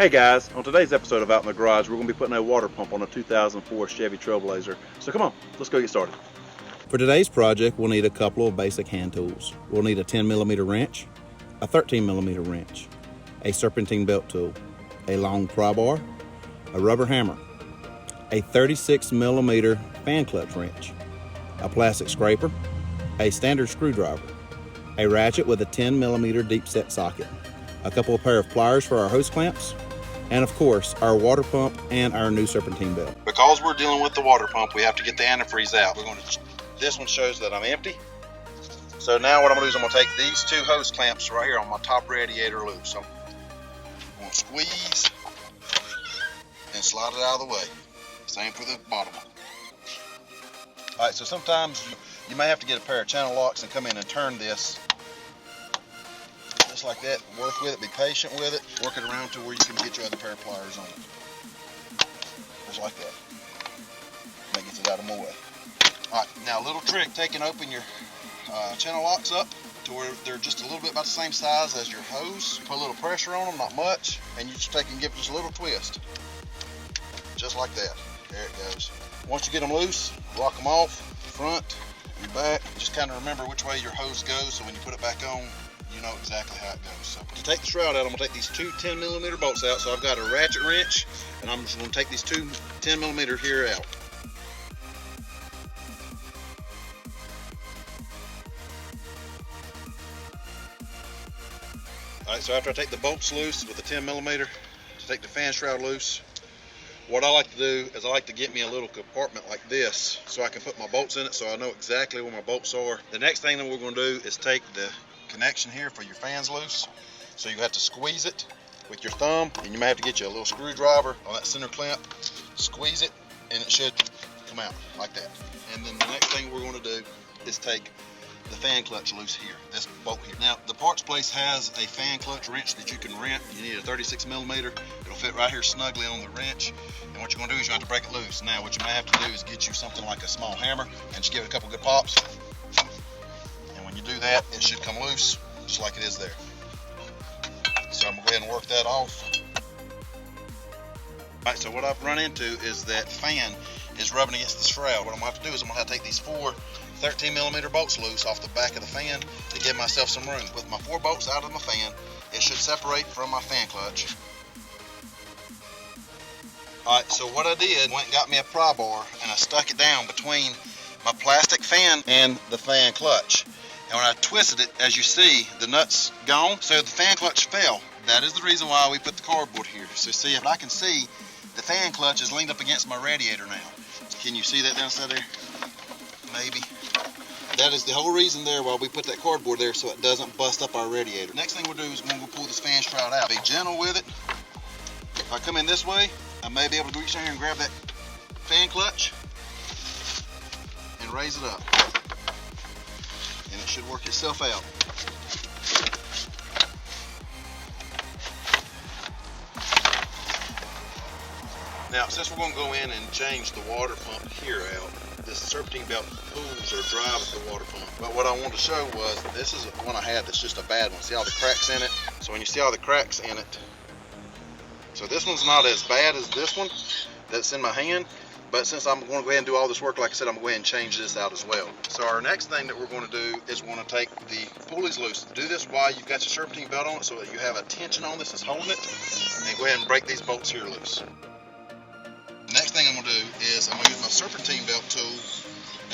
Hey guys, on today's episode of Out in the Garage, we're going to be putting a water pump on a 2004 Chevy Trailblazer. So come on, let's go get started. For today's project, we'll need a couple of basic hand tools. We'll need a 10mm wrench, a 13mm wrench, a serpentine belt tool, a long pry bar, a rubber hammer, a 36mm fan clutch wrench, a plastic scraper, a standard screwdriver, a ratchet with a 10mm deep set socket, a couple of pair of pliers for our hose clamps, and of course, our water pump and our new serpentine belt. Because we're dealing with the water pump, we have to get the antifreeze out. This one shows that I'm empty. So now what I'm going to do is I'm going to take these two hose clamps right here on my top radiator loop. So I'm going to squeeze and slide it out of the way. Same for the bottom one. Alright, so sometimes you may have to get a pair of channel locks and come in and turn this just like that. Work with it, be patient with it, work it around to where you can get your other pair of pliers on it. Just like that. That gets it out of my way. Alright, now a little trick, take and open your channel locks up to where they're just a little bit about the same size as your hose. Put a little pressure on them, not much, and you just take and give it just a little twist. Just like that. There it goes. Once you get them loose, lock them off, front and back. Just kind of remember which way your hose goes, so when you put it back on, you know exactly how it goes. So to take the shroud out, I'm going to take these two 10mm bolts out. So I've got a ratchet wrench, and I'm just going to take these two 10mm here out. Alright, so after I take the bolts loose with the 10mm, to take the fan shroud loose, what I like to do is I like to get me a little compartment like this so I can put my bolts in it so I know exactly where my bolts are. The next thing that we're going to do is take the connection here for your fans loose. So you have to squeeze it with your thumb, and you may have to get you a little screwdriver on that center clamp, squeeze it, and it should come out like that. And then the next thing we're going to do is take the fan clutch loose here, this bolt here. Now the parts place has a fan clutch wrench that you can rent. You need a 36mm. It'll fit right here snugly on the wrench, and what you're going to do is you have to break it loose. Now what you may have to do is get you something like a small hammer and just give it a couple good pops. When you do that, it should come loose just like it is there. So I'm going to go ahead and work that off. Alright, so what I've run into is that fan is rubbing against the shroud. What I'm going to have to do is I'm going to have to take these four 13mm bolts loose off the back of the fan to give myself some room. With my four bolts out of my fan, it should separate from my fan clutch. Alright, so what I did, went and got me a pry bar and I stuck it down between my plastic fan and the fan clutch. And when I twisted it, as you see, the nut's gone, so the fan clutch fell. That is the reason why we put the cardboard here. So see, if I can see, the fan clutch is leaned up against my radiator now. Can you see that downside there? Maybe. That is the whole reason there why we put that cardboard there, so it doesn't bust up our radiator. Next thing we'll do is we're going to pull this fan shroud out. Be gentle with it. If I come in this way, I may be able to reach down here and grab that fan clutch and raise it up. And it should work itself out. Now, since we're going to go in and change the water pump here out, this serpentine belt pulls or drives the water pump. But what I wanted to show was, this is one I had that's just a bad one. See all the cracks in it? So when you see all the cracks in it, so this one's not as bad as this one that's in my hand. But since I'm going to go ahead and do all this work, like I said, I'm going to go ahead and change this out as well. So our next thing that we're going to do is we're going to take the pulleys loose. Do this while you've got your serpentine belt on it so that you have a tension on this that's holding it. And go ahead and break these bolts here loose. The next thing I'm going to do is I'm going to use my serpentine belt tool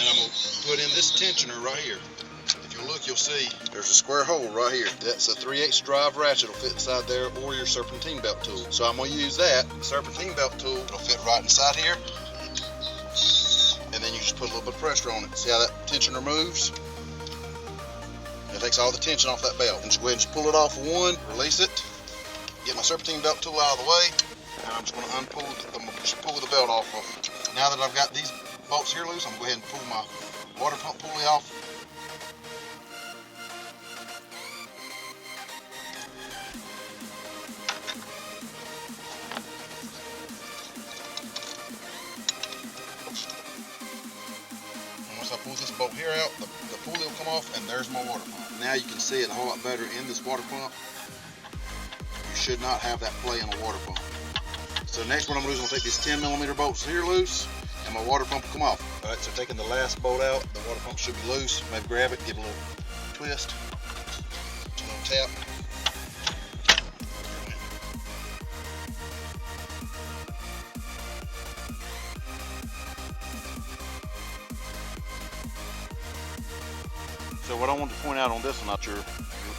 and I'm going to put in this tensioner right here. If you look, you'll see there's a square hole right here. That's a 3/8 drive ratchet. It'll fit inside there, or your serpentine belt tool. So I'm going to use that. The serpentine belt tool, it'll fit right inside here. And then you just put a little bit of pressure on it. See how that tensioner moves? It takes all the tension off that belt. And just go ahead and just pull it off one, release it, get my serpentine belt tool out of the way, and I'm just going to pull the belt off of it. Now that I've got these bolts here loose, I'm going to go ahead and pull my water pump pulley off. Once I pull this bolt here out, the pulley will come off, and there's my water pump. Now you can see it a whole lot better in this water pump. You should not have that play in a water pump. So next what I'm gonna do is I'm gonna take these 10mm bolts here loose, and my water pump will come off. All right, so taking the last bolt out, the water pump should be loose. Maybe grab it, give it a little twist, a little tap. So what I want to point out on this one, your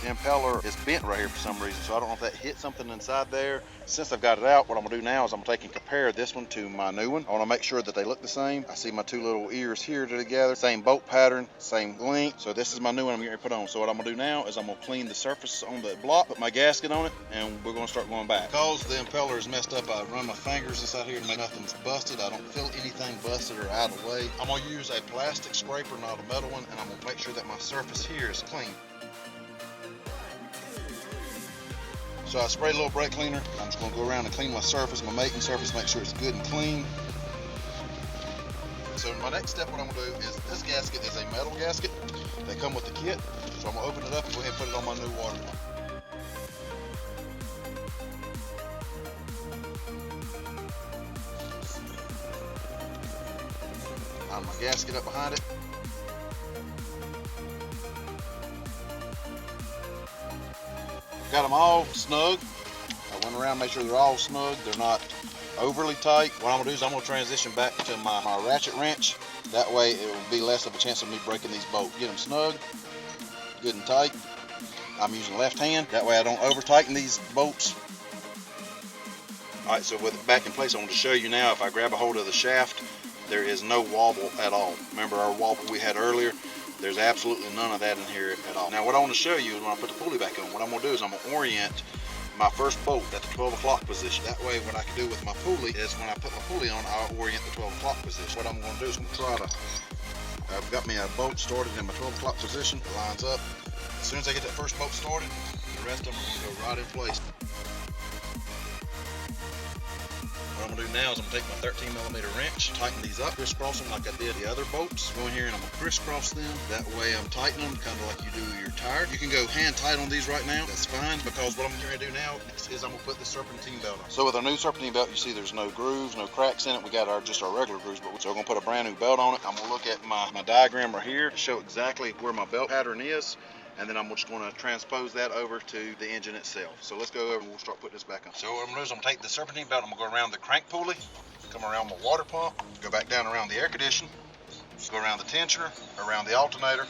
impeller is bent right here for some reason, so I don't know if that hit something inside there. Since I've got it out, what I'm gonna do now is I'm gonna take and compare this one to my new one. I wanna make sure that they look the same. I see my two little ears here together, same bolt pattern, same length. So this is my new one I'm getting ready to put on. So what I'm gonna do now is I'm gonna clean the surface on the block, put my gasket on it, and we're gonna start going back. Because the impeller is messed up, I run my fingers inside here to make nothing's busted. I don't feel anything busted or out of the way. I'm gonna use a plastic scraper, not a metal one, and I'm gonna make sure that my surface here is clean. So I sprayed a little brake cleaner. I'm just going to go around and clean my surface, my mating surface, make sure it's good and clean. So my next step, what I'm going to do is, this gasket is a metal gasket. They come with the kit. So I'm going to open it up and go ahead and put it on my new water pump. Line my gasket up behind it. Got them all snug. I went around, made sure they're all snug. They're not overly tight. What I'm gonna do is I'm gonna transition back to my ratchet wrench. That way it will be less of a chance of me breaking these bolts. Get them snug, good and tight. I'm using left hand. That way I don't over tighten these bolts. All right, so with it back in place, I want to show you now, if I grab a hold of the shaft, there is no wobble at all. Remember our wobble we had earlier? There's absolutely none of that in here at all. Now what I want to show you is when I put the pulley back on, what I'm going to do is I'm going to orient my first bolt at the 12 o'clock position. That way what I can do with my pulley is when I put my pulley on, I'll orient the 12 o'clock position. What I'm going to do is I'm going to try to, I've got me a bolt started in my 12 o'clock position. It lines up. As soon as I get that first bolt started, the rest of them are going to go right in place. What I'm going to do now is I'm going to take my 13mm wrench, tighten these up, crisscross them like I did the other bolts. Go in here and I'm going to crisscross them. That way I'm tightening them kind of like you do your tire. You can go hand tight on these right now. That's fine, because what I'm going to do now is I'm going to put the serpentine belt on. So with our new serpentine belt, you see there's no grooves, no cracks in it. We got just our regular grooves, but so we're going to put a brand new belt on it. I'm going to look at my diagram right here to show exactly where my belt pattern is. And then I'm just going to transpose that over to the engine itself. So let's go over and we'll start putting this back on. So what I'm going to do is I'm going to take the serpentine belt, I'm going to go around the crank pulley, come around my water pump, go back down around the air conditioner, go around the tensioner, around the alternator,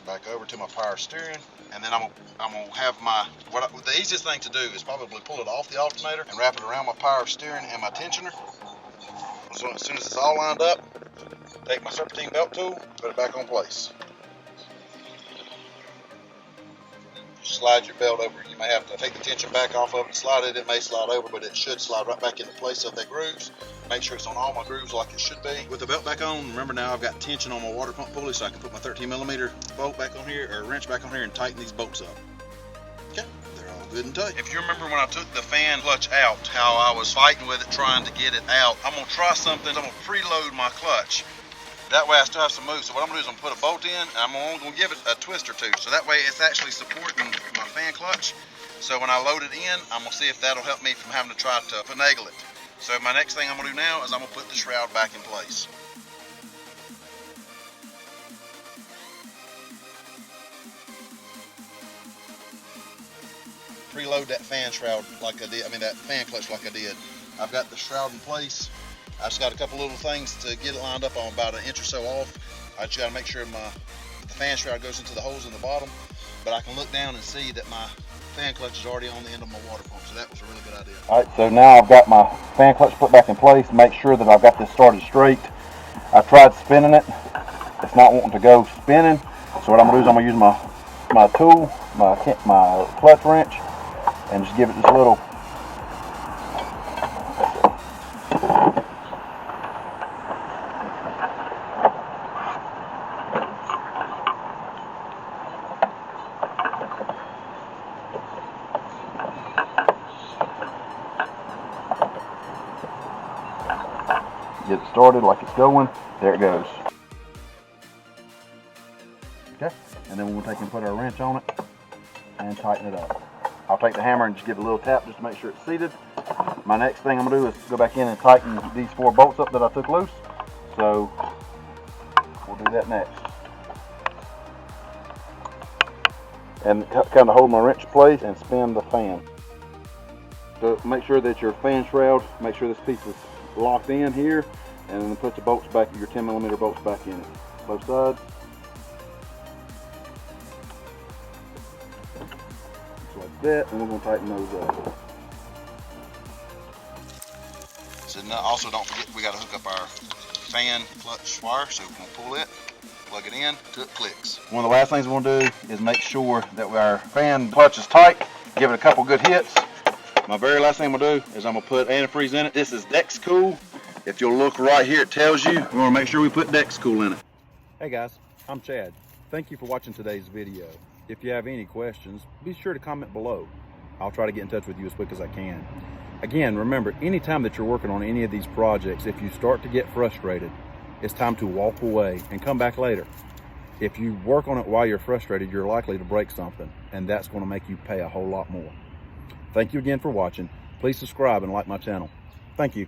back over to my power steering, and then I'm going to have the easiest thing to do is probably pull it off the alternator and wrap it around my power steering and my tensioner. So as soon as it's all lined up, take my serpentine belt tool, put it back on place. Slide your belt over. You may have to take the tension back off of it and slide it. It may slide over, but it should slide right back into place of the grooves. Make sure it's on all my grooves like it should be. With the belt back on, remember now I've got tension on my water pump pulley, so I can put my 13mm bolt back on here, or wrench back on here, and tighten these bolts up. Okay, they're all good and tight. If you remember when I took the fan clutch out, how I was fighting with it, trying to get it out, I'm gonna try something. I'm gonna preload my clutch. That way I still have some move. So what I'm going to do is I'm going to put a bolt in, and I'm only going to give it a twist or two. So that way it's actually supporting my fan clutch. So when I load it in, I'm going to see if that'll help me from having to try to finagle it. So my next thing I'm going to do now is I'm going to put the shroud back in place. Preload that fan shroud like I did, that fan clutch like I did. I've got the shroud in place. I just got a couple little things to get it lined up. I'm about an inch or so off. I just got to make sure the fan shroud goes into the holes in the bottom, but I can look down and see that my fan clutch is already on the end of my water pump, so that was a really good idea. All right, so now I've got my fan clutch put back in place. Make sure that I've got this started straight. I tried spinning it. It's not wanting to go spinning, so what I'm going to do is I'm going to use my tool, my clutch wrench, and just give it this little get it started like it's going. There it goes. Okay, and then we'll take and put our wrench on it and tighten it up. I'll take the hammer and just give it a little tap just to make sure it's seated. my next thing I'm gonna do is go back in and tighten these 4 bolts up that I took loose. So we'll do that next. And kind of hold my wrench in place and spin the fan. So make sure that your fan shroud, make sure this piece is locked in here, and then put the bolts back, your 10mm bolts back in it. Both sides. Just like that, and we're going to tighten those up. So also don't forget we got to hook up our fan clutch wire, so we're going to pull it, plug it in till it clicks. One of the last things we're going to do is make sure that our fan clutch is tight, give it a couple good hits. My very last thing I'm going to do is I'm going to put antifreeze in it. This is Dex Cool. If you'll look right here, it tells you. We want to make sure we put Dex Cool in it. Hey guys, I'm Chad. Thank you for watching today's video. If you have any questions, be sure to comment below. I'll try to get in touch with you as quick as I can. Again, remember, anytime that you're working on any of these projects, if you start to get frustrated, it's time to walk away and come back later. If you work on it while you're frustrated, you're likely to break something, and that's going to make you pay a whole lot more. Thank you again for watching. Please subscribe and like my channel. Thank you.